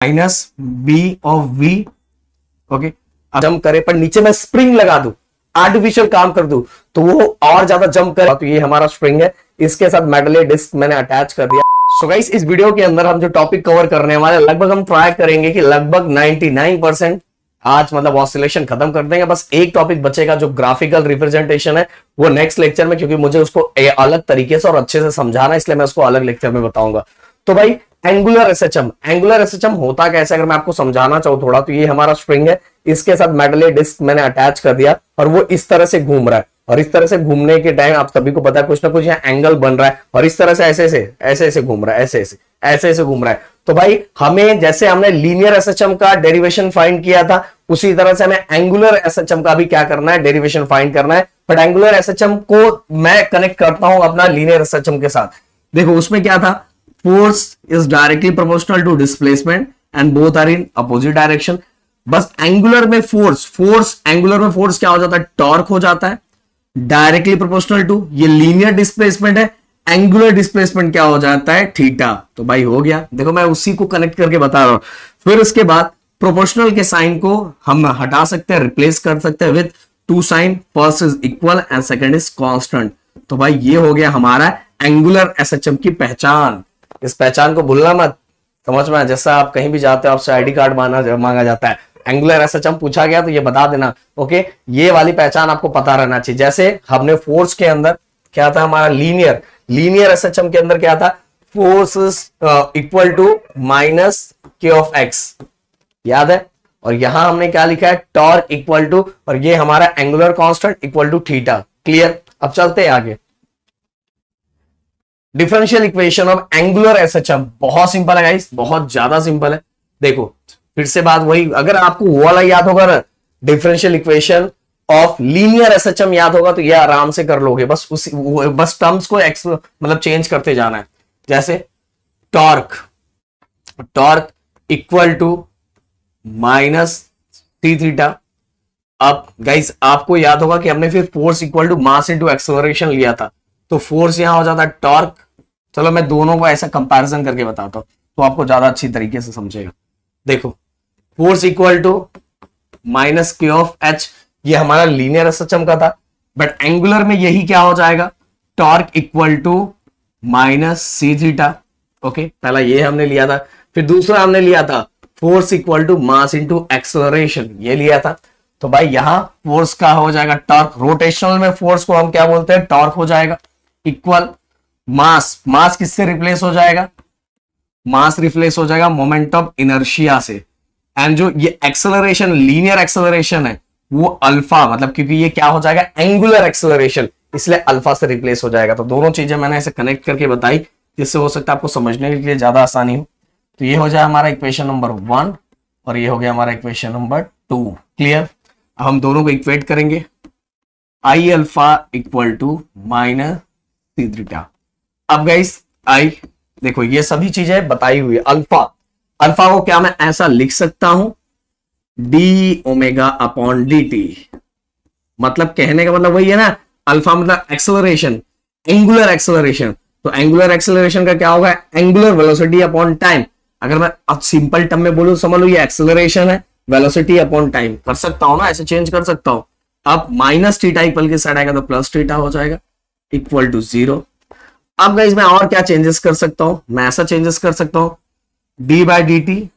Minus B of V. Okay, अब jump करे पर नीचे मैं स्प्रिंग लगा दूं, आर्टिफिशियल काम कर दूं तो वो और ज्यादा जंप करे। तो ये हमारा स्प्रिंग है, इसके साथ मेटल डिस्क मैंने अटैच कर दिया। सो गाइस, इस वीडियो के अंदर हम जो टॉपिक कवर करने वाले, लगभग हम ट्राई करेंगे कि लगभग 99% आज मतलब ऑसिलेशन खत्म कर देंगे। बस एक टॉपिक बचेगा जो ग्राफिकल रिप्रेजेंटेशन है, वो नेक्स्ट लेक्चर में, क्योंकि मुझे उसको अलग तरीके से और अच्छे से समझाना है, इसलिए मैं उसको अलग लेक्चर में बताऊंगा। तो भाई एंगुलर एसएचएम, एंगुलर एसएचएम होता कैसे अगर मैं आपको समझाना चाहूं थोड़ा, तो ये हमारा स्प्रिंग है, इसके साथ मेटल डिस्क मैंने अटैच कर दिया और वो इस तरह से घूम रहा है। और इस तरह से घूमने के टाइम आप सभी को पता है कुछ ना कुछ यहाँ एंगल बन रहा है, और इस तरह से ऐसे घूम रहा है, ऐसे घूम रहा है। तो भाई हमें, जैसे हमने लीनियर एसएचएम का डेरिवेशन फाइंड किया था, उसी तरह से हमें एंगुलर एसएचएम का भी क्या करना है, डेरिवेशन फाइंड करना है। बट एंगुलर एसएचएम को मैं कनेक्ट करता हूं अपना लीनियर एसएचएम के साथ। देखो उसमें क्या था, force is directly proportional to displacement and both are in opposite direction। बस एंगुलर में एंगुलर में फोर्स क्या हो जाता है, टॉर्क हो जाता है, डायरेक्टली प्रोपोर्शनल टू, ये लीनियर डिस्प्लेसमेंट है, एंगुलर डिस्प्लेसमेंट क्या हो जाता है, थीटा। तो भाई हो गया, देखो मैं उसी को कनेक्ट करके बता रहा हूं। फिर उसके बाद प्रोपोर्शनल के साइन को हम हटा सकते हैं, रिप्लेस कर सकते हैं with two sign, first is equal and second is constant. तो भाई ये हो गया हमारा एंगुलर एसएचएम की पहचान। इस पहचान को भूलना मत, समझ में, जैसा आप कहीं भी जाते हो आपसे आईडी कार्ड मांगा जाता है, एंगुलर एसएचएम पूछा गया तो ये बता देना। ओके, ये वाली पहचान आपको पता रहना चाहिए। जैसे हमने फोर्स के अंदर क्या था, हमारा लीनियर एसएचएम के अंदर क्या था, force equal to minus K of x, याद है। और यहां हमने क्या लिखा है, टॉर्क इक्वल टू, और ये हमारा angular constant equal to theta. Clear, अब चलते हैं आगे। Differential equation of angular SHM बहुत सिंपल है गाइस, बहुत ज्यादा सिंपल है। देखो फिर से बात वही, अगर आपको वो वाला याद होगा ना, differential equation of linear SHM याद होगा तो ये आराम से कर लोगे। बस टर्म्स को मतलब चेंज करते जाना है। जैसे torque equal to minus T theta. अब गाइस आपको याद होगा कि हमने फिर force equal to mass into acceleration लिया था, तो फोर्स यहां हो जाता है टॉर्क। चलो मैं दोनों को ऐसा कंपैरिजन करके बताता हूं तो आपको ज्यादा अच्छी तरीके से समझेगा। देखो force equal to minus K of H, ये हमारा लीनियर एसएचएम का था। बट एंगुलर में यही क्या हो जाएगा, torque equal to minus C theta. Okay, पहला ये हमने लिया था, फिर दूसरा हमने लिया था force equal to mass into acceleration, ये लिया था। तो भाई यहां फोर्स का हो जाएगा टॉर्क, रोटेशनल में फोर्स को हम क्या बोलते हैं, टॉर्क हो जाएगा, इक्वल मास किससे रिप्लेस हो जाएगा, मास रिप्लेस हो जाएगा मोमेंट ऑफ इनर्शिया से। एंड जो ये एक्सेलरेशन, लीनियर एक्सेलरेशन है, वो अल्फा, मतलब क्योंकि ये क्या हो जाएगा, एंगुलर एक्सेलरेशन, इसलिए अल्फा से रिप्लेस हो जाएगा। तो दोनों चीजें मैंने ऐसे कनेक्ट करके बताई जिससे हो सकता है आपको समझने के लिए ज्यादा आसानी हो। तो ये हो जाए हमारा इक्वेशन नंबर 1 और ये हो गया हमारा इक्वेशन नंबर 2। क्लियर, अब हम दोनों को इक्वेट करेंगे, I alpha equal to minus C theta. अब गाइस आई, देखो ये सभी चीजें बताई हुई है। अल्फा को क्या मैं ऐसा लिख सकता हूं, D omega upon D T. मतलब कहने का मतलब वही है ना, अल्फा मतलब एक्सेलरेशन, एंगुलर एक्सेलरेशन। तो एंगुलर एक्सेलरेशन का क्या होगा, एंगुलर वेलोसिटी अपॉन टाइम। अगर मैं अब सिंपल टर्म में बोलूं, समझ लो ये एक्सेलरेशन है, वेलोसिटी अपॉन टाइम कर सकता हूं ना, ऐसे चेंज कर सकता हूं। अब माइनस थीटा इक्वल के साइड आएगा तो प्लस थीटा हो जाएगा, इक्वल टू 0। अब गाइस मैं और क्या चेंजेस कर सकता हूं, मैं ऐसा चेंजेस कर सकता हूं, डी बाई डी टी,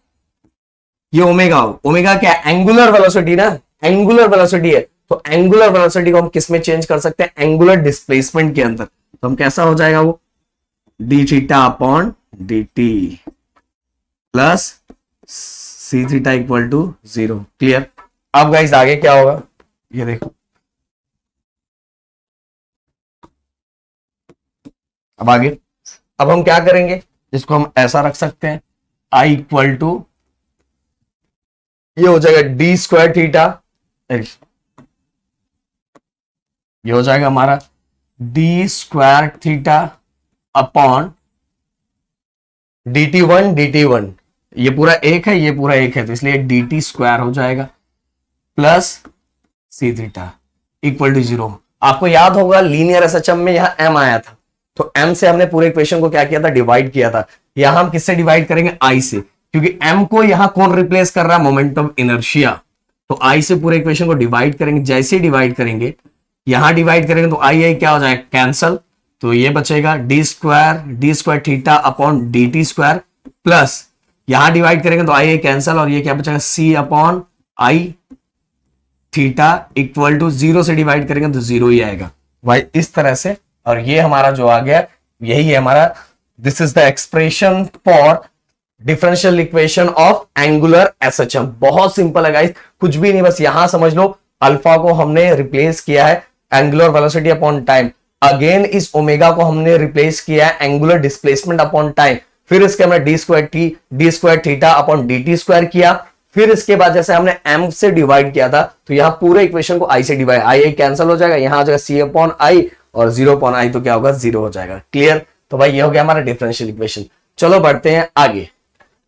ये ओमेगा क्या, एंगुलर वेलोसिटी ना, एंगुलर वेलोसिटी है। तो एंगुलर वेलोसिटी को हम किस में चेंज कर सकते हैं, एंगुलर डिस्प्लेसमेंट के अंदर। तो हम कैसा हो जाएगा वो, D theta upon D T plus C theta equal to 0। Clear, अब गाइस आगे क्या होगा, ये देखो अब आगे, अब हम क्या करेंगे, इसको हम ऐसा रख सकते हैं, आई इक्वल टू, ये हो जाएगा डी स्क्वायर थीटा, ये हो जाएगा हमारा D square theta upon dt1, ये पूरा एक है, ये पूरा एक है, तो इसलिए dt स्क्वायर हो जाएगा plus C theta equal to 0। आपको याद होगा लीनियर एसएचएम में यहां m आया था, तो m से हमने पूरे इक्वेशन को क्या किया था, डिवाइड किया था। यहां हम किससे डिवाइड करेंगे, i से। क्योंकि m को यहां कौन रिप्लेस कर रहा है, मोमेंट ऑफ इनर्शिया। तो I से पूरे इक्वेशन को डिवाइड करेंगे, जैसे डिवाइड करेंगे यहां डिवाइड करेंगे तो आई क्या हो जाएगा, कैंसल। तो ये बचेगा D square theta upon D T square, plus यहां डिवाइड करेंगे तो आई कैंसल, और ये क्या बचेगा, C upon I theta equal to 0 से डिवाइड करेंगे तो 0 ही आएगा भाई, इस तरह से। और ये हमारा जो आ गया यही है हमारा, this is the expression for differential equation of angular SHM. बहुत सिंपल है गाइस, कुछ भी नहीं, बस यहां समझ लो अल्फा को हमने रिप्लेस किया है angular velocity upon time, again इस ओमेगा को हमने रिप्लेस किया है एंगुलर डिस्प्लेसमेंट अपॉन टाइम, फिर इसके हमने D square theta upon D T square किया, फिर इसके बाद जैसे हमने m से डिवाइड किया था तो यहां पूरे इक्वेशन को i से डिवाइड, आई कैंसिल हो जाएगा, यहां आ जाएगा c अपॉन आई और 0 अपॉन आई, तो क्या होगा, 0 हो जाएगा। क्लियर। तो भाई ये हो गया हमारा डिफरेंशियल इक्वेशन। चलो बढ़ते हैं आगे।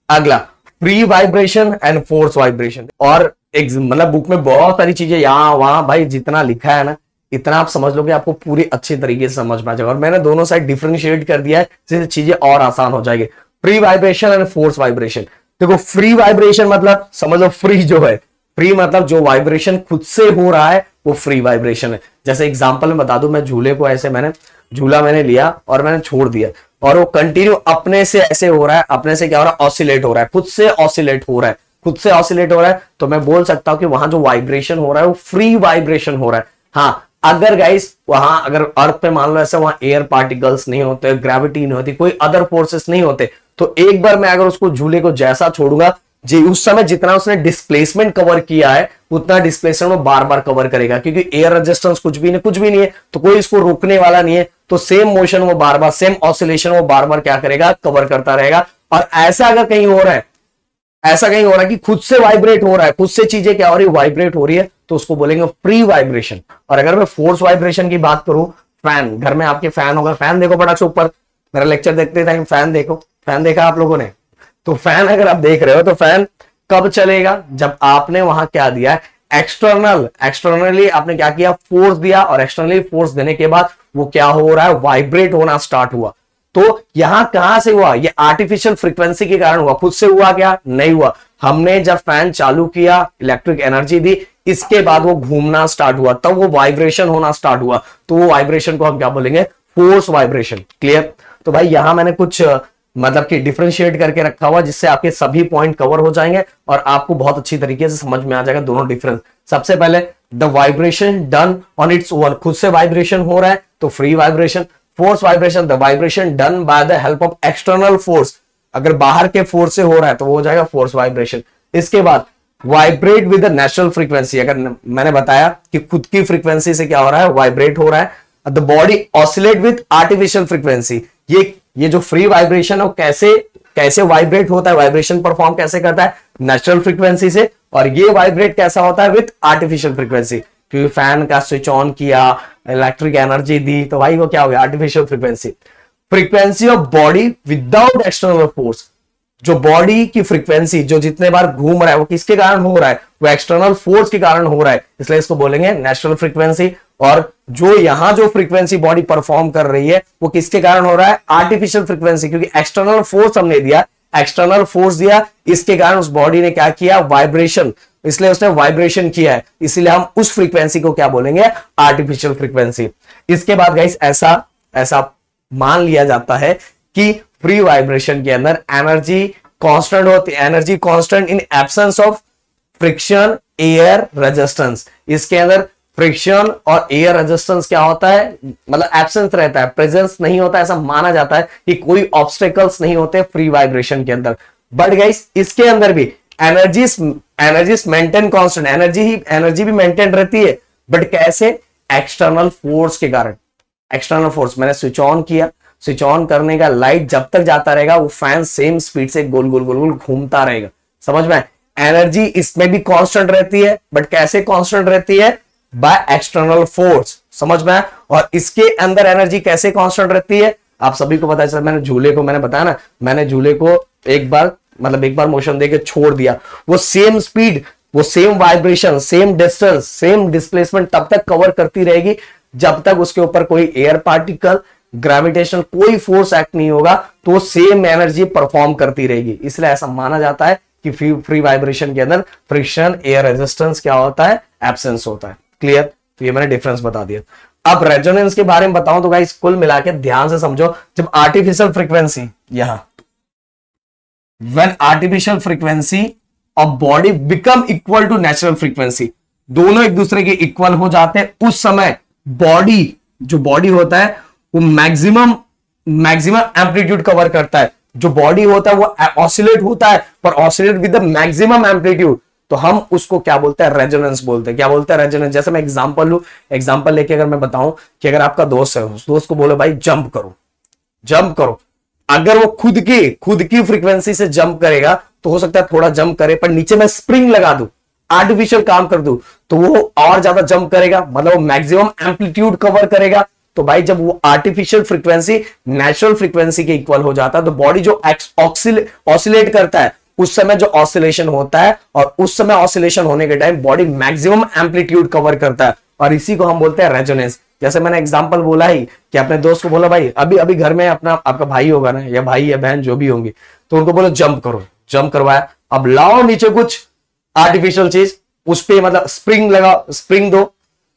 अगला free vibration and force vibration. और एक मतलब बुक में बहुत सारी चीजें यहां वहां भाई जितना लिखा है ना इतना आप समझ लोगे, आपको पूरी अच्छी तरीके से समझ में आ जाएगा। और मैंने दोनों साइड डिफरेंशिएट कर दिया है जिससे चीजें और आसान हो जाएगी। Free vibration and force vibration. देखो फ्री वाइब्रेशन मतलब समझ लो, फ्री जो है, फ्री मतलब जो वाइब्रेशन खुद से हो रहा है वो फ्री वाइब्रेशन है। जैसे एग्जांपल में बता दूं, मैं झूले को ऐसे झूला मैंने लिया और मैंने छोड़ दिया और वो कंटिन्यू अपने से ऐसे हो रहा है, अपने से क्या हो रहा है, ऑसिलेट हो रहा है, खुद से ऑसिलेट हो रहा है, खुद से ऑसिलेट हो रहा है, तो मैं बोल सकता हूं कि वहां जो वाइब्रेशन हो रहा है वो फ्री वाइब्रेशन हो रहा है। हाँ, अगर गाइस वहां अगर अर्थ पे मान लो ऐसे वहां एयर पार्टिकल्स नहीं होते, ग्रेविटी नहीं होती, कोई अदर फोर्सेस नहीं होते, तो एक बार मैं अगर उसको झूले को जैसा छोड़ूंगा जी, उस समय जितना उसने डिस्प्लेसमेंट कवर किया है उतना डिस्प्लेसमेंट वो बार बार कवर करेगा, क्योंकि एयर रेजिस्टेंस कुछ भी नहीं है, तो कोई इसको रोकने वाला नहीं है, तो सेम मोशन वो बार बार, सेम ऑसिलेशन वो बार बार क्या करेगा, कवर करता रहेगा। और ऐसा अगर कहीं हो रहा है, ऐसा कहीं हो रहा है कि खुद से वाइब्रेट हो रहा है, खुद से चीजें क्या हो रही है, वाइब्रेट हो रही है, तो उसको बोलेंगे फ्री वाइब्रेशन। और अगर मैं फोर्स वाइब्रेशन की बात करूं, फैन, घर में आपके फैन होगा, फैन देखो बड़ा अच्छा ऊपर, मेरा लेक्चर देखते टाइम फैन देखो, फैन देखा आप लोगों ने, तो फैन अगर आप देख रहे हो तो फैन कब चलेगा, जब आपने वहां क्या दिया है, एक्सटर्नली आपने क्या किया, फोर्स दिया, और एक्सटर्नली फोर्स देने के बाद वो क्या हो रहा है, वाइब्रेट होना स्टार्ट हुआ। तो यहां कहां से हुआ, ये आर्टिफिशियल फ्रीक्वेंसी के कारण हुआ, खुद से हुआ क्या, नहीं हुआ। हमने जब फैन चालू किया, इलेक्ट्रिक एनर्जी दी, इसके बाद वो घूमना स्टार्ट हुआ, तब वो वाइब्रेशन होना स्टार्ट हुआ, तो वो वाइब्रेशन को हम क्या बोलेंगे, फोर्स वाइब्रेशन। क्लियर। तो भाई यहां मैंने कुछ मतलब कि डिफरेंशिएट करके रखा हुआ जिससे आपके सभी पॉइंट कवर हो जाएंगे और आपको बहुत अच्छी तरीके से समझ में आ जाएगा दोनों डिफरेंस। सबसे पहले the vibration done on its own, खुद से वाइब्रेशन हो रहा है तो free vibration. Force vibration, the vibration done by the help of external force, अगर बाहर के फोर्स से हो रहा है तो वो हो जाएगा फोर्स वाइब्रेशन। इसके बाद vibrate with the natural frequency, अगर मैंने बताया कि खुद की फ्रीक्वेंसी से क्या हो रहा है, वाइब्रेट हो रहा है। The body oscillate with artificial frequency, ये जो फ्री वाइब्रेशन है वो कैसे वाइब्रेट होता है, वाइब्रेशन परफॉर्म कैसे करता है, नेचुरल फ्रीक्वेंसी से, और ये वाइब्रेट कैसा होता है, विद आर्टिफिशियल फ्रीक्वेंसी, क्योंकि फैन का स्विच ऑन किया, इलेक्ट्रिक एनर्जी दी, तो भाई वो क्या हो गया, artificial frequency. Frequency of body without external force, जो बॉडी की फ्रीक्वेंसी जो जितने बार घूम रहा है वो किसके कारण हो रहा है, वो एक्सटर्नल फोर्स के कारण हो रहा है, इसलिए इसको बोलेंगे नेचुरल फ्रीक्वेंसी। और जो यहां जो फ्रीक्वेंसी बॉडी परफॉर्म कर रही है वो किसके कारण हो रहा है, आर्टिफिशियल फ्रीक्वेंसी, क्योंकि एक्सटर्नल फोर्स हमने दिया, एक्सटर्नल फोर्स दिया, इसके कारण उस बॉडी ने क्या किया, वाइब्रेशन, इसलिए उसने वाइब्रेशन किया है, इसीलिए हम उस फ्रीक्वेंसी को क्या बोलेंगे, आर्टिफिशियल फ्रीक्वेंसी। इसके बाद गाइस ऐसा मान लिया जाता है कि फ्री वाइब्रेशन के अंदर एनर्जी कांस्टेंट होती है, energy constant in absence of friction air resistance. इसके अंदर फ्रिक्शन और एयर रेजिस्टेंस क्या होता है, मतलब एब्सेंस रहता है, प्रेजेंस नहीं होता, ऐसा माना जाता है कि कोई ऑब्स्टेकल्स नहीं होते फ्री वाइब्रेशन के अंदर। बट गाइस इसके अंदर भी एनर्जीज मेंटेन कांस्टेंट, एनर्जी भी मेंटेन रहती है, बट कैसे, एक्सटर्नल फोर्स के कारण। एक्सटर्नल फोर्स, मैंने स्विच ऑन किया, स्विच ऑन करने का लाइट जब तक जाता रहेगा वो फैन सेम स्पीड से गोल गोल गोल गोल घूमता रहेगा, समझ में। एनर्जी इसमें भी कांस्टेंट रहती है, बट कैसे कांस्टेंट रहती है, बाय एक्सटर्नल फोर्स, समझ में। और इसके अंदर एनर्जी कैसे कांस्टेंट रहती है, आप सभी को पता है। मैंने झूले को, मैंने बताया ना, मैंने झूले को एक बार मोशन देके छोड़ दिया, वो सेम स्पीड, वो same vibration, same distance, same displacement तब तक कवर करती रहेगी जब तक उसके ऊपर कोई एयर पार्टिकल ग्रेविटेशनल कोई फोर्स एक्ट नहीं होगा तो सेम एनर्जी परफॉर्म करती रहेगी। इसलिए ऐसा माना जाता है कि फ्री वाइब्रेशन के अंदर फ्रिक्शन, एयर रेजिस्टेंस क्या होता है, एब्सेंस होता है। क्लियर? तो ये मैंने डिफरेंस बता दिया। अब रेजोनेंस के बारे में बताऊं तो गाइस कुल मिला के ध्यान से समझो, जब आर्टिफिशियल फ्रीक्वेंसी यहां when artificial frequency of body become equal to natural frequency, दोनों एक दूसरे के इक्वल हो जाते हैं, उस समय बॉडी, जो बॉडी होता है वो मैक्सिमम एम्पलीट्यूड कवर करता है। जो बॉडी होता है वो ऑसिलेट होता है, पर oscillate with the maximum amplitude, तो हम उसको क्या बोलते हैं, रेजोनेंस बोलते हैं। क्या बोलते हैं, रेजोनेंस। जैसे मैं एग्जांपल लूं, एग्जांपल लेके अगर मैं बताऊं कि अगर आपका दोस्त है, उस दोस्त को बोलो भाई जंप करो, जंप करो, अगर वो खुद की फ्रीक्वेंसी से जंप करेगा तो हो सकता है थोड़ा जंप करे, पर नीचे मैं स्प्रिंग लगा दूं, आर्टिफिशियल काम कर दूं, तो वो और ज्यादा जंप करेगा, मतलब वो मैक्सिमम एम्पलीट्यूड कवर करेगा। तो भाई जब वो आर्टिफिशियल फ्रीक्वेंसी नेचुरल फ्रीक्वेंसी के इक्वल हो जाता है, तो बॉडी जो ऑसिलेट करता है, उस समय जो ऑसिलेशन होता है, और उस समय ऑसिलेशन होने के time body maximum amplitude cover करता है, और इसी को हम बोलते हैं रेजोनेंस। जैसे मैंने एग्जांपल बोला ही कि अपने दोस्त को बोला भाई अभी घर में आपका भाई होगा ना, या भाई या बहन जो भी होंगे, तो उनको बोलो जंप करो, जंप करवाया, अब लाओ नीचे कुछ आर्टिफिशियल चीज, उस पे मतलब स्प्रिंग लगा, स्प्रिंग दो,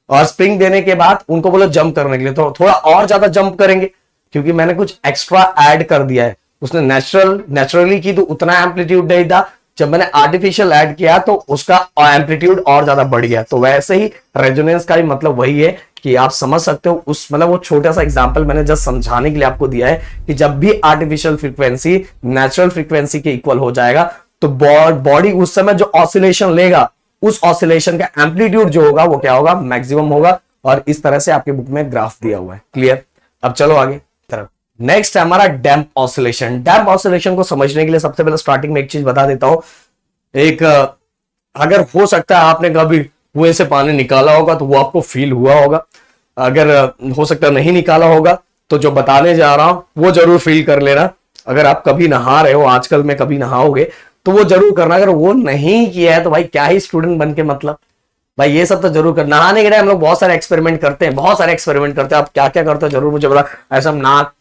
और स्प्रिंग देने के बाद उनको बोलो जंप करने के लिए, तो थोड़ा और ज्यादा जंप करेंगे, क्योंकि मैंने कुछ एक्स्ट्रा ऐड कर दिया है। उसने नेचुरली की तो उतना एम्पलीट्यूड नहीं था, जब मैंने आर्टिफिशियल ऐड किया तो उसका एम्पलीट्यूड और ज्यादा बढ़ गया। तो वैसे ही रेजोनेंस का भी मतलब वही है कि आप समझ सकते हो, उस मतलब वो छोटा सा एग्जांपल मैंने जस्ट समझाने के लिए आपको दिया है कि जब भी आर्टिफिशियल फ्रीक्वेंसी नेचुरल फ्रीक्वेंसी के इक्वल हो जाएगा, तो बॉडी उस समय जो ऑसिलेशन लेगा, उस ऑसिलेशन का एम्पलीट्यूड जो होगा वो क्या होगा, मैक्सिमम होगा। और इस तरह से आपके बुक में ग्राफ दिया हुआ है। क्लियर? अब चलो आगे तरफ। नेक्स्ट है हमारा डैम्प ऑसिलेशन। डैम्प ऑसिलेशन को समझने के लिए सबसे पहले स्टार्टिंग में एक चीज बता देता हूं। एक अगर हो सकता है आपने कभी कुएं से पानी निकाला होगा तो वो आपको फील हुआ होगा, अगर हो सकता है नहीं निकाला होगा तो जो बताने जा रहा हूं वो जरूर फील कर लेना। अगर आप कभी नहा रहे हो, आजकल में कभी नहाओगे तो वो जरूर करना। अगर वो नहीं किया है तो भाई क्या ही स्टूडेंट बन के मतलब, भाई ये सब तो जरूर कर। नहाने के टाइम हम लोग बहुत सारे एक्सपेरिमेंट करते हैं, बहुत सारे एक्सपेरिमेंट करते हैं। आप क्या क्या करते हो जरूर मुझे बता। ऐसा नाक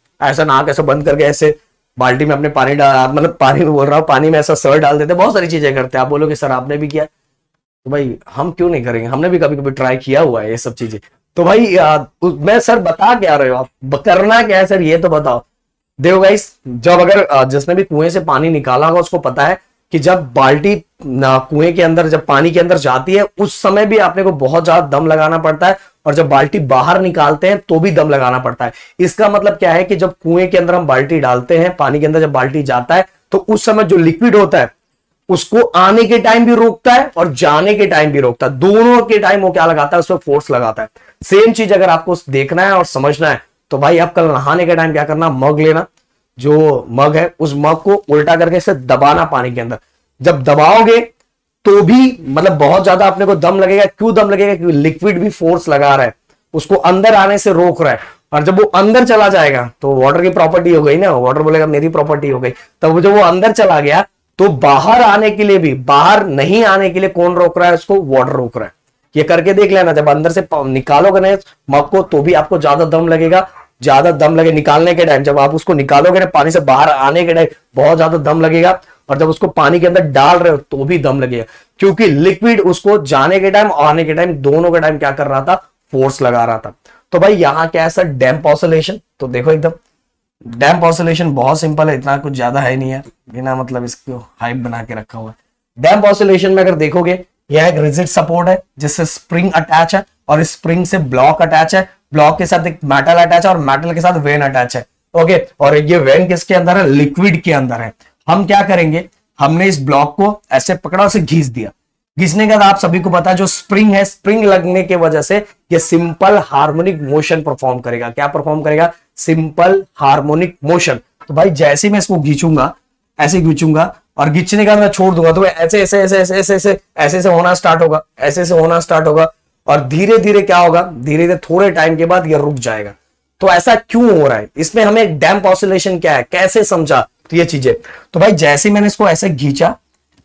ऐसा बंद करके ऐसे बाल्टी में अपने पानी डाल, मतलब पानी में बोल रहा हूँ, पानी में ऐसा सर डाल देते, बहुत सारी चीजें करते हैं। आप बोलोगे सर आपने भी किया, तो भाई हम क्यों नहीं करेंगे, हमने भी कभी कभी ट्राई किया हुआ है ये सब चीजें। तो भाई मैं सर बता क्या रहे हो आप, करना क्या है सर ये तो बताओ। देखो गाइस, जब अगर जिसने भी कुएं से पानी निकाला होगा उसको पता है कि जब बाल्टी कुएं के अंदर, जब पानी के अंदर जाती है उस समय भी आपने को बहुत ज्यादा दम लगाना पड़ता है, और जब बाल्टी बाहर निकालते हैं तो भी दम लगाना पड़ता है। इसका मतलब क्या है कि जब कुएं के अंदर हम बाल्टी डालते हैं, पानी के अंदर जब बाल्टी जाता है तो उस समय जो लिक्विड होता है उसको आने के टाइम भी रोकता है और जाने के टाइम भी रोकता है। दोनों के टाइम वो क्या लगाता है, उसमें फोर्स लगाता है। सेम चीज अगर आपको देखना है और समझना है तो भाई आप कल नहाने के टाइम क्या करना, मग लेना, जो मग है उस मग को उल्टा करके इसे दबाना पानी के अंदर। जब दबाओगे तो भी मतलब बहुत ज्यादा अपने को दम लगेगा। क्यों दम लगेगा? क्योंकि लिक्विड भी फोर्स लगा रहा है, उसको अंदर आने से रोक रहा है। और जब वो अंदर चला जाएगा तो वाटर की प्रॉपर्टी हो गई ना, वाटर बोलेगा मेरी प्रॉपर्टी हो गई। तब जब वो अंदर चला गया तो बाहर आने के लिए भी, बाहर नहीं आने के लिए कौन रोक रहा है उसको? वाटर रोक रहा है। ये करके देख लेना, जब अंदर से निकालोगे ना मग को तो भी आपको ज्यादा दम लगेगा, ज्यादा दम लगे निकालने के टाइम। जब आप उसको निकालोगे ना पानी से बाहर आने के टाइम बहुत ज्यादा दम लगेगा, और जब उसको पानी के अंदर डाल रहे हो तो भी दम लगेगा, क्योंकि लिक्विड उसको जाने के टाइम और आने के टाइम दोनों के टाइम क्या कर रहा था, फोर्स लगा रहा था। तो भाई यहां क्या है सर, डैम्प ऑसिलेशन। तो देखो एकदम डैम्प ऑसिलेशन बहुत सिंपल है, इतना कुछ ज्यादा है नहीं है, बिना मतलब इसको हाइप बना के रखा हुआ है। डैम्प ऑसिलेशन में अगर देखोगे यह एक रिजिड सपोर्ट है जिससे स्प्रिंग अटैच है, और स्प्रिंग से ब्लॉक अटैच है, ब्लॉक के साथ एक मेटल अटैच है, और मेटल के साथ वेन अटैच है। ओके, और ये वेन किसके अंदर है? लिक्विड के अंदर है। हम क्या करेंगे, हमने इस ब्लॉक को ऐसे पकड़ा, उसे घिस दिया। घिसने के बाद आप सभी को पता है जो स्प्रिंग है, स्प्रिंग लगने की वजह से ये सिंपल हार्मोनिक मोशन परफॉर्म करेगा। क्या परफॉर्म करेगा? Simple harmonic motion. तो भाई जैसे मैं इसको खींचूंगा, ऐसे खींचूंगा और खींचने का मैं छोड़ दूंगा तो ऐसे ऐसे ऐसे ऐसे ऐसे ऐसे ऐसे से होना स्टार्ट होगा, ऐसे से होना स्टार्ट होगा, और धीरे धीरे क्या होगा, धीरे धीरे थोड़े टाइम के बाद ये रुक जाएगा। तो ऐसा क्यों हो रहा है? इसमें हमें एक डैम्प ऑसिलेशन क्या है, कैसे समझा, तो ये चीजें। तो भाई जैसे मैंने इसको ऐसे खींचा,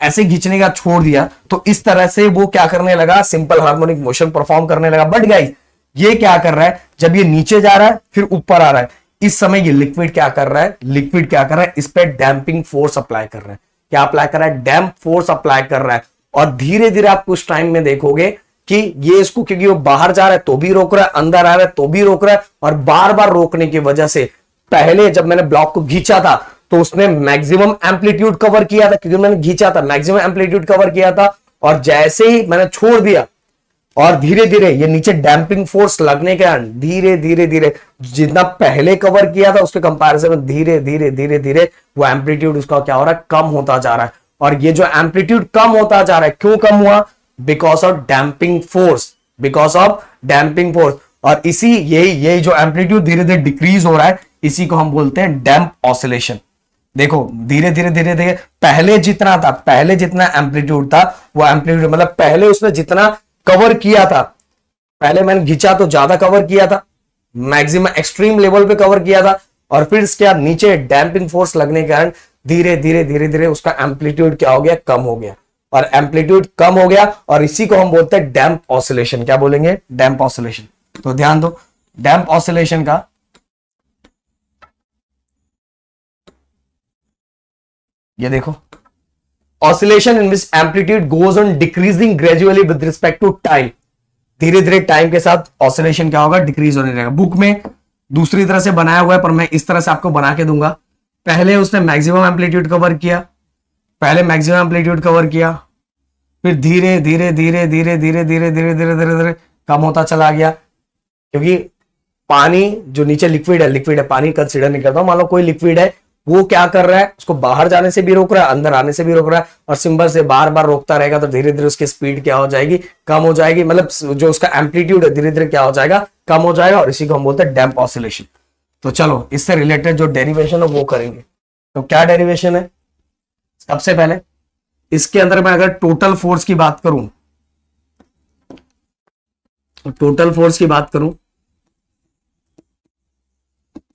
ऐसे खींचने का छोड़ दिया, तो इस तरह से वो क्या करने लगा, सिंपल हार्मोनिक मोशन परफॉर्म करने लगा। बट गाइस ये क्या कर रहा है, जब ये नीचे जा रहा है फिर ऊपर आ रहा है, इस समय ये लिक्विड क्या कर रहा है, लिक्विड क्या कर रहा है, इस पे डैम्पिंग फोर्स अप्लाई कर रहा है। क्या अप्लाई कर रहा है, डैम्प फोर्स अप्लाई कर रहा है। और धीरे धीरे आप कुछ टाइम में देखोगे कि ये इसको, क्योंकि वो बाहर जा रहा है तो भी रोक रहा है, अंदर आ रहा है तो भी रोक रहा है, और बार बार रोकने की वजह से पहले जब मैंने ब्लॉक को खींचा था तो उसने मैक्सिमम एम्पलीट्यूड कवर किया था, क्योंकि मैंने खींचा था मैक्सिमम एम्पलीट्यूड कवर किया था, और जैसे ही मैंने छोड़ दिया और धीरे धीरे ये नीचे डैम्पिंग फोर्स लगने के कारण धीरे धीरे धीरे जितना पहले कवर किया था उसके कंपैरिजन में धीरे धीरे धीरे धीरे वो एम्पलीट्यूड उसका क्या हो रहा है, कम होता जा रहा है। और ये जो एम्पलीट्यूड कम होता जा रहा है, क्यों कम हुआ, because of damping force, because of damping force. और इसी यही जो एम्पलीट्यूड धीरे धीरे डिक्रीज हो रहा है, इसी को हम बोलते हैं डैम्प ऑसिलेशन। देखो धीरे धीरे धीरे धीरे पहले जितना था, पहले जितना एम्पलीट्यूड था वो एम्पलीट्यूड मतलब पहले उसने जितना कवर किया था, पहले मैंने खींचा तो ज्यादा कवर किया था, मैक्सिमम एक्सट्रीम लेवल पे कवर किया था, और फिर इसके बाद नीचे डैम्पिंग फोर्स लगने के कारण धीरे धीरे धीरे धीरे उसका एम्पलीट्यूड क्या हो गया, कम हो गया। और एम्पलीट्यूड कम हो गया और इसी को हम बोलते हैं डैम्प ऑसिलेशन। क्या बोलेंगे, डैम्प ऑसिलेशन। तो ध्यान दो डैम्प ऑसिलेशन का, ये देखो, oscillation in which amplitude goes on decreasing gradually with respect to time. धीरे धीरे टाइम के साथ ऑसिलेशन क्या होगा, डिक्रीज होने लगेगा। बुक में दूसरी तरह से बनाया हुआ है पर मैं इस तरह से आपको बना के दूंगा। पहले उसने मैक्सिमम एम्पलीट्यूड कवर किया, पहले मैक्सिमम एम्पलीट्यूड कवर किया, फिर धीरे धीरे धीरे धीरे धीरे धीरे धीरे धीरे धीरे धीरे कम होता चला गया। क्योंकि पानी जो नीचे लिक्विड है, पानी कंसिडर नहीं करता हूं, मान लो कोई लिक्विड है, वो क्या कर रहा है, उसको बाहर जाने से भी रोक रहा है, अंदर आने से भी रोक रहा है, और सिंबल से बार बार रोकता रहेगा तो धीरे धीरे उसकी स्पीड क्या हो जाएगी, कम हो जाएगी। मतलब जो उसका एम्पलीट्यूड है धीरे धीरे क्या हो जाएगा, कम हो जाएगा, और इसी को हम बोलते हैं डैम्प ऑसिलेशन। तो चलो इससे रिलेटेड जो डेरिवेशन है वो करेंगे। तो क्या डेरिवेशन है, सबसे पहले इसके अंदर मैं अगर टोटल फोर्स की बात करूं, टोटल फोर्स की बात करूं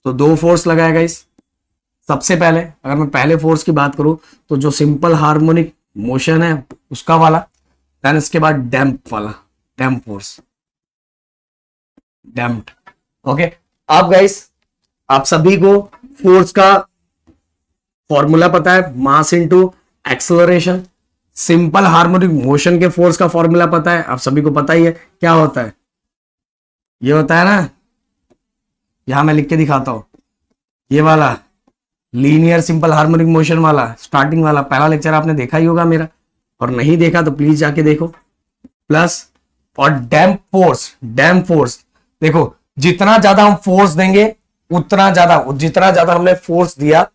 तो दो फोर्स लगाएगा इस। सबसे पहले अगर मैं पहले फोर्स की बात करूं तो जो सिंपल हार्मोनिक मोशन है उसका वाला, देन इसके बाद डैम्प वाला, डैम्प फोर्स, डैम्प्ड। ओके, अब गाइस आप सभी को फोर्स का फॉर्मूला पता है, मास into acceleration. Simple harmonic motion के फोर्स का फॉर्मूला पता है, आप सभी को पता ही है। क्या होता है, ये होता है ना, यहां मैं लिख के दिखाता हूं, ये वाला लीनियर सिंपल हार्मोनिक मोशन वाला स्टार्टिंग वाला पहला लेक्चर आपने देखा ही होगा मेरा, और नहीं देखा तो प्लीज जाके देखो। प्लस और डैम्प फोर्स, डैम्प फोर्स देखो, जितना ज्यादा हम फोर्स देंगे उतना ज्यादा, जितना ज्यादा हमने फोर्स दिया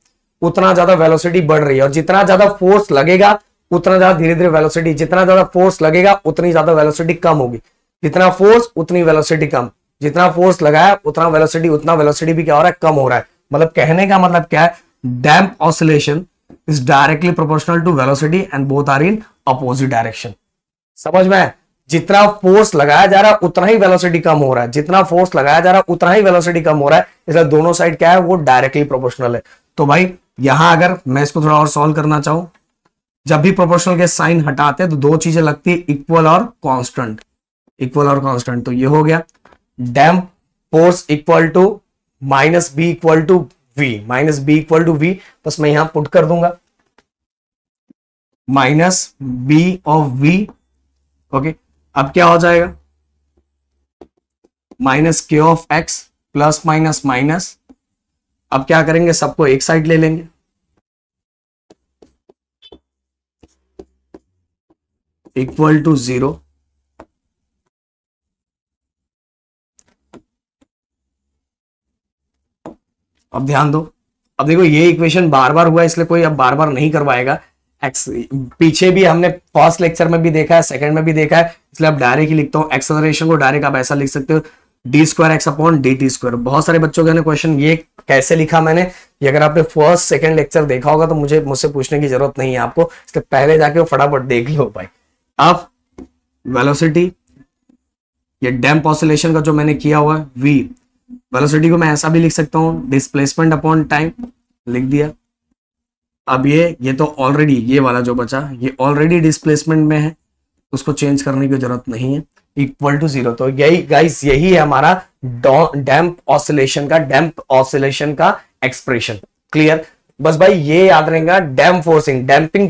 उतना ज्यादा वेलोसिटी बढ़ रही है, और जितना ज्यादा फोर्स लगेगा उतना ज्यादा धीरे धीरे वेलोसिटी, जितना ज्यादा फोर्स लगेगा उतनी ज्यादा वेलोसिटी कम होगी, जितना फोर्स उतनी वेलोसिटी कम, जितना फोर्स लगाया उतना वेलोसिटी भी क्या हो रहा है, कम हो रहा है। मतलब कहने का मतलब क्या है, damp oscillation is directly proportional to velocity and both are in opposite direction. समझ में, जितना फोर्स लगाया जा रहा है उतना ही वेलोसिटी कम हो रहा है, जितना फोर्स लगाया जा रहा है उतना ही वेलोसिटी कम हो रहा है, इसलिए दोनों साइड क्या है, वो डायरेक्टली प्रोपोर्शनल है। तो भाई यहां अगर मैं इसको थोड़ा और सॉल्व करना चाहूं, जब भी प्रोपोर्शनल के साइन हटाते हैं तो दो चीजें लगती है, इक्वल और कांस्टेंट, इक्वल और कांस्टेंट। तो ये हो गया damp force equal to minus B equal to V, minus B equal to V, बस मैं यहां पुट कर दूंगा minus B of V. Okay, अब क्या हो जाएगा, minus K of X plus minus minus. अब क्या करेंगे, सबको एक साइड ले लेंगे, इक्वल टू 0। अब ध्यान दो, अब देखो ये इक्वेशन बार बार हुआ इसलिए कोई अब बार बार नहीं करवाएगा। एक्स पीछे भी हमने फर्स्ट लेक्चर में भी देखा है, सेकंड में भी देखा है, इसलिए अब डायरेक्ट ही लिखता हूं। एक्सेलरेशन को डायरेक्ट आप ऐसा लिख सकते हो, D square x upon D T square. बहुत सारे बच्चों के क्वेश्चन ये कैसे लिखा मैंने, ये अगर आपने फर्स्ट सेकंड लेक्चर देखा होगा तो मुझसे पूछने की जरूरत नहीं है आपको, इसलिए पहले जाके फटाफट देख लो भाई। अब वेलोसिटी, ये डैम्प ऑसिलेशन का जो मैंने किया हुआ है वी, वेलोसिटी को मैं ऐसा भी लिख सकता हूं, डिस्प्लेसमेंट अपॉन टाइम, लिख दिया। अब ये तो ऑलरेडी, ये वाला जो बचा ये ऑलरेडी डिस्प्लेसमेंट में है, उसको चेंज करने की जरूरत नहीं है, इक्वल टू 0। तो यही गाइस, यही है हमारा डैम्प ऑसिलेशन का एक्सप्रेशन। क्लियर? बस भाई ये याद रहेगा, damping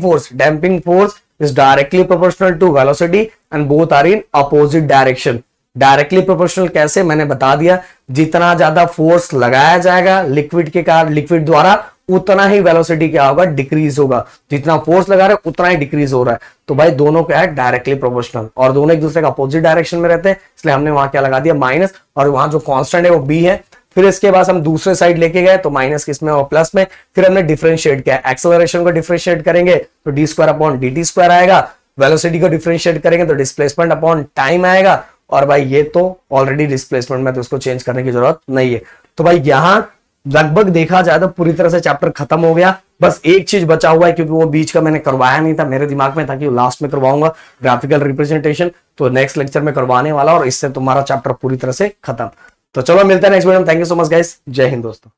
force is directly proportional to velocity and both are in opposite direction. Directly proportional कैसे, मैंने बता दिया, जितना ज्यादा फोर्स लगाया जाएगा लिक्विड द्वारा, उतना ही वेलोसिटी क्या होगा, डिक्रीज होगा। जितना फोर्स लगा रहे उतना ही डिक्रीज हो रहा है। तो भाई दोनों क्या है, डायरेक्टली प्रोपोर्शनल, और दोनों एक दूसरे का अपोजिट डायरेक्शन में रहते हैं, इसलिए हमने वहां क्या लगा दिया, माइनस, और वहां जो कांस्टेंट है वो बी है। फिर इसके बाद हम दूसरे साइड लेके गए तो माइनस किसमें और प्लस में। फिर हमने डिफरेंशिएट किया, एक्सेलरेशन को डिफरेंशिएट करेंगे तो D square upon D T square आएगा, वेलोसिटी को डिफरेंशिएट करेंगे तो डिस्प्लेसमेंट अपॉन टाइम आएगा। और भाई ये तो ऑलरेडी डिस्प्लेसमेंट में, तो उसको चेंज करने की जरूरत नहीं है। तो भाई यहां लगभग देखा जाए तो पूरी तरह से चैप्टर खत्म हो गया। बस एक चीज बचा हुआ है, क्योंकि वो बीच का मैंने करवाया नहीं था, मेरे दिमाग में था कि लास्ट में करवाऊंगा ग्राफिकल रिप्रेजेंटेशन, तो नेक्स्ट लेक्चर में करवाने वाला, और इससे तुम्हारा चैप्टर पूरी तरह से खत्म। तो चलो मिलते हैं नेक्स्ट वीडियो में। Thank you so much guys, जय हिंद दोस्तों।